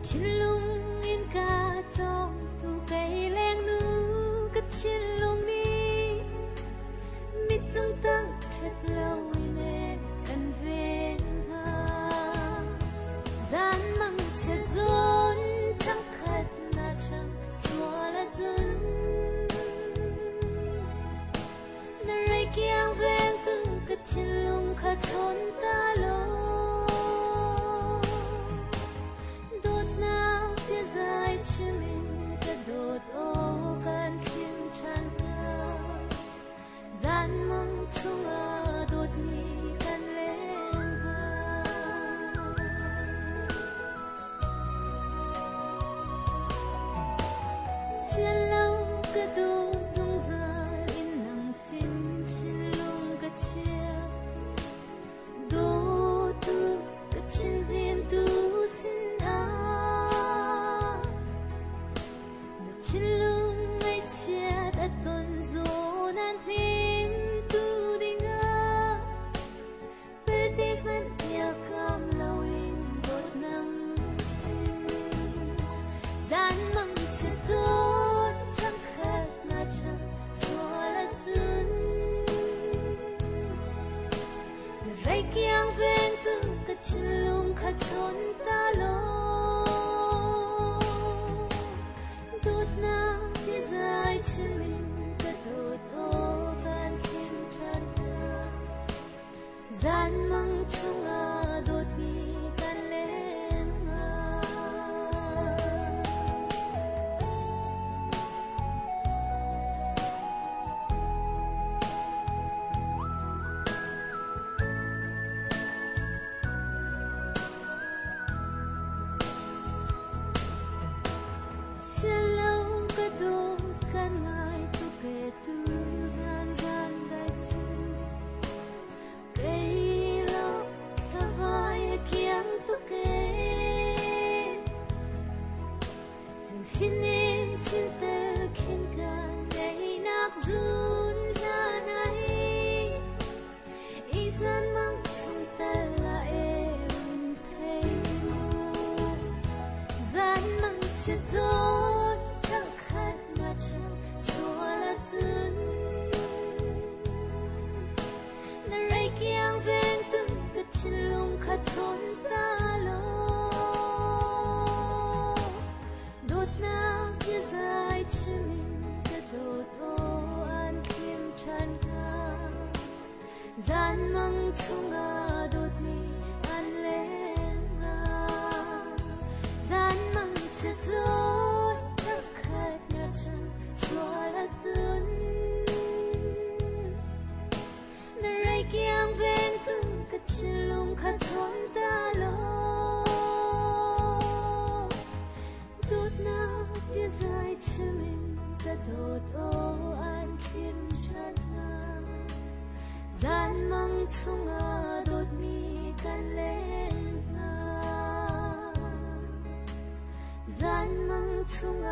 Chin lung in ca trong tu cây leng nu cất chin lung ni mít trong tăng thật lâu nè cần về ha gian mang che zon chẳng khát na chẳng xua là dân na ray kiang ven tu cất chin lung khát thốn ta lo dài chứ mình ta đột ô can khiến tràn ngao gian mong chung đột mi can lên ha xiên lâu cái đồ rong ra in nằm xin trên lung cái chia đồ tu cái trên đêm tu xin Chin lung ai chia đã tuần rồi nan phim tu đi ngã, bên đi vẫn nhớ cam lâu in đột năm xin, gian mong chia rốt chẳng khác na chẳng xóa là duyên, ray kiang ven tu cái chin lung khát thốn ta lo. Na đi dài chứ mình ta đổ tô can khiến chân ta gian mong chung đột mi can lên cái đồ can ngài tu kể tu gian gian đại chung cây lo ta vai kiang tu kể dừng khi em xin tơ khen can ngày nạc run ra này ý gian mang chung ta là em thấy gian mang chia rốt na ray kiang ven tu cất chin lung khát thốn ta lo đột na phía dài chứ mình ta đột ô an kiếm tràn nga gian mong chung đột mi an lên nga gian mong che rốt chẳng khát na chẳng xóa là duyên na ray kiang ven tu cất chin lung khát thốn ta lo đốt na phía dài chứ mình ta đột ô an kiếm tràn nga gian mong chung đột mi can lên nga gian mong chung